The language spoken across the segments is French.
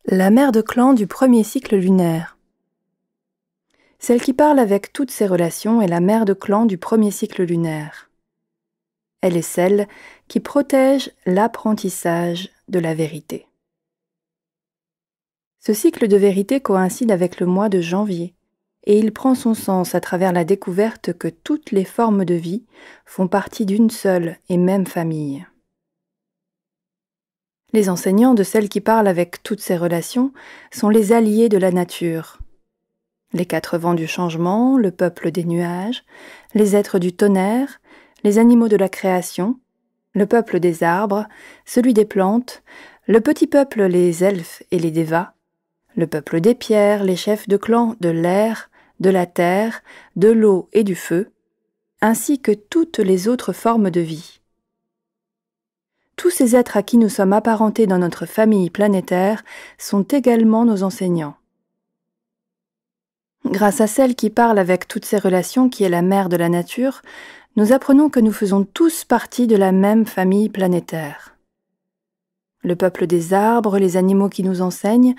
La mère de clan du premier cycle lunaire. Celle qui parle avec toutes ses relations est la mère de clan du premier cycle lunaire. Elle est celle qui protège l'apprentissage de la vérité. Ce cycle de vérité coïncide avec le mois de janvier et il prend son sens à travers la découverte que toutes les formes de vie font partie d'une seule et même famille. Les enseignants de celle qui parle avec toutes ses relations sont les alliés de la nature. Les quatre vents du changement, le peuple des nuages, les êtres du tonnerre, les animaux de la création, le peuple des arbres, celui des plantes, le petit peuple les elfes et les dévas, le peuple des pierres, les chefs de clan de l'air, de la terre, de l'eau et du feu, ainsi que toutes les autres formes de vie. Tous ces êtres à qui nous sommes apparentés dans notre famille planétaire sont également nos enseignants. Grâce à celle qui parle avec toutes ses relations, qui est la mère de la nature, nous apprenons que nous faisons tous partie de la même famille planétaire. Le peuple des arbres, les animaux qui nous enseignent,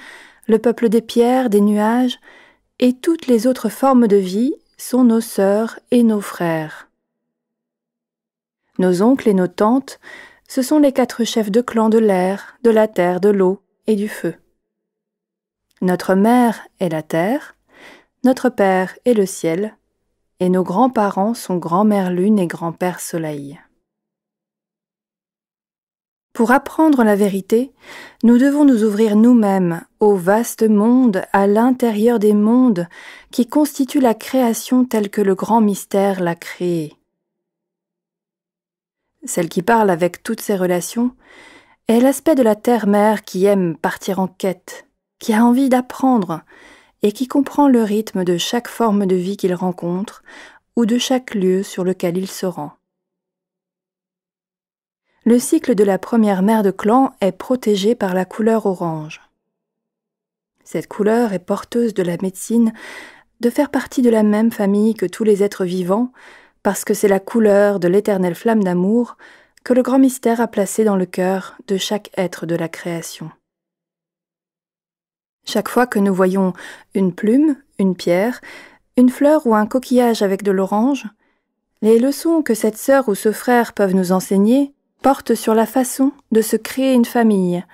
le peuple des pierres, des nuages, et toutes les autres formes de vie sont nos sœurs et nos frères. Nos oncles et nos tantes, ce sont les quatre chefs de clan de l'air, de la terre, de l'eau et du feu. Notre mère est la terre, notre père est le ciel, et nos grands-parents sont grand-mère lune et grand-père soleil. Pour apprendre la vérité, nous devons nous ouvrir nous-mêmes au vaste monde à l'intérieur des mondes qui constituent la création telle que le grand mystère l'a créée. Celle qui parle avec toutes ses relations est l'aspect de la terre-mère qui aime partir en quête, qui a envie d'apprendre et qui comprend le rythme de chaque forme de vie qu'il rencontre ou de chaque lieu sur lequel il se rend. Le cycle de la première mère de clan est protégé par la couleur orange. Cette couleur est porteuse de la médecine de faire partie de la même famille que tous les êtres vivants, parce que c'est la couleur de l'éternelle flamme d'amour que le grand mystère a placée dans le cœur de chaque être de la création. Chaque fois que nous voyons une plume, une pierre, une fleur ou un coquillage avec de l'orange, les leçons que cette sœur ou ce frère peuvent nous enseigner portent sur la façon de se créer une famille,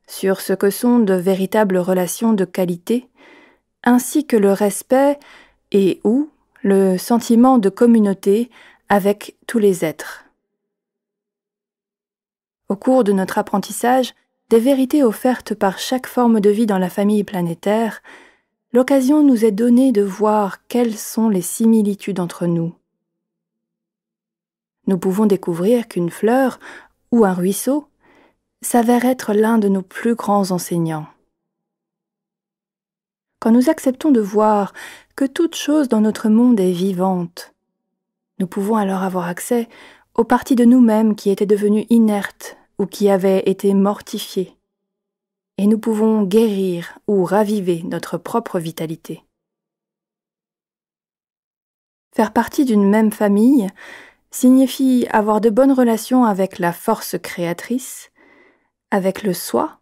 sur ce que sont de véritables relations de qualité, ainsi que le respect et ou le sentiment de communauté avec tous les êtres. Au cours de notre apprentissage des vérités offertes par chaque forme de vie dans la famille planétaire, l'occasion nous est donnée de voir quelles sont les similitudes entre nous. Nous pouvons découvrir qu'une fleur ou un ruisseau s'avère être l'un de nos plus grands enseignants. Quand nous acceptons de voir que toute chose dans notre monde est vivante, nous pouvons alors avoir accès aux parties de nous-mêmes qui étaient devenues inertes ou qui avaient été mortifiées, et nous pouvons guérir ou raviver notre propre vitalité. Faire partie d'une même famille signifie avoir de bonnes relations avec la force créatrice, avec le soi,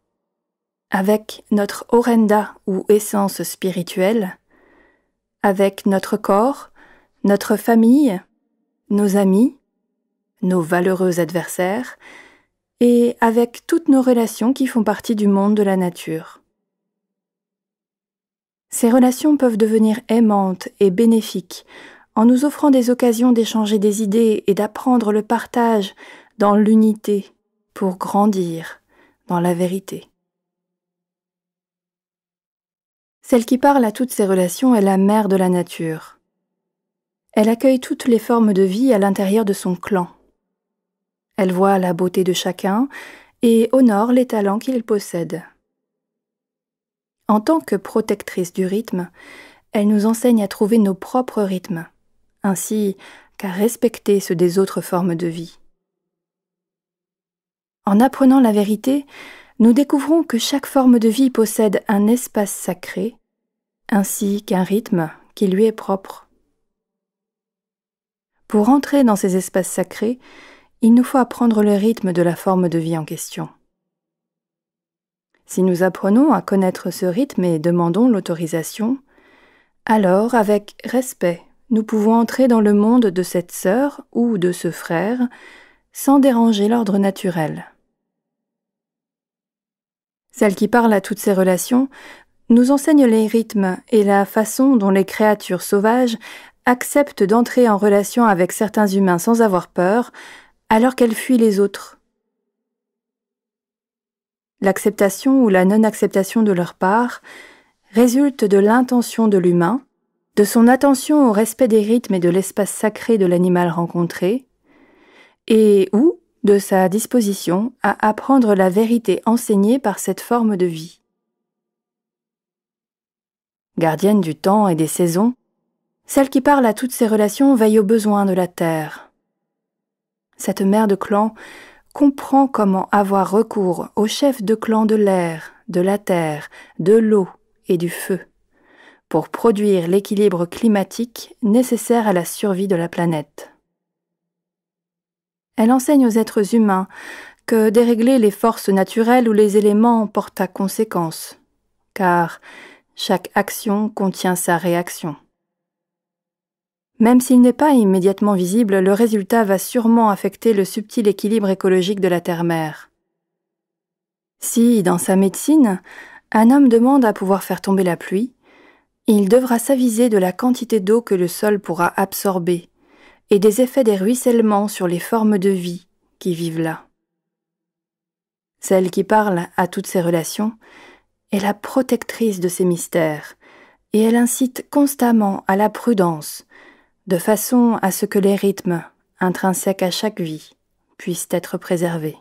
avec notre orenda ou essence spirituelle, avec notre corps, notre famille, nos amis, nos valeureux adversaires, et avec toutes nos relations qui font partie du monde de la nature. Ces relations peuvent devenir aimantes et bénéfiques en nous offrant des occasions d'échanger des idées et d'apprendre le partage dans l'unité pour grandir dans la vérité. Celle qui parle à toutes ces relations est la mère de la nature. Elle accueille toutes les formes de vie à l'intérieur de son clan. Elle voit la beauté de chacun et honore les talents qu'il possède. En tant que protectrice du rythme, elle nous enseigne à trouver nos propres rythmes, ainsi qu'à respecter ceux des autres formes de vie. En apprenant la vérité, nous découvrons que chaque forme de vie possède un espace sacré, ainsi qu'un rythme qui lui est propre. Pour entrer dans ces espaces sacrés, il nous faut apprendre le rythme de la forme de vie en question. Si nous apprenons à connaître ce rythme et demandons l'autorisation, alors, avec respect, nous pouvons entrer dans le monde de cette sœur ou de ce frère sans déranger l'ordre naturel. Celle qui parle à toutes ces relations nous enseigne les rythmes et la façon dont les créatures sauvages acceptent d'entrer en relation avec certains humains sans avoir peur, alors qu'elles fuient les autres. L'acceptation ou la non-acceptation de leur part résulte de l'intention de l'humain, de son attention au respect des rythmes et de l'espace sacré de l'animal rencontré, et ou de sa disposition à apprendre la vérité enseignée par cette forme de vie. Gardienne du temps et des saisons, celle qui parle à toutes ces relations veille aux besoins de la terre. Cette mère de clan comprend comment avoir recours aux chefs de clan de l'air, de la terre, de l'eau et du feu, pour produire l'équilibre climatique nécessaire à la survie de la planète. Elle enseigne aux êtres humains que dérégler les forces naturelles ou les éléments porte à conséquence, car chaque action contient sa réaction. Même s'il n'est pas immédiatement visible, le résultat va sûrement affecter le subtil équilibre écologique de la terre-mère. Si, dans sa médecine, un homme demande à pouvoir faire tomber la pluie, il devra s'aviser de la quantité d'eau que le sol pourra absorber et des effets des ruissellements sur les formes de vie qui vivent là. Celle qui parle à toutes ces relations est la protectrice de ces mystères, et elle incite constamment à la prudence, de façon à ce que les rythmes, intrinsèques à chaque vie, puissent être préservés.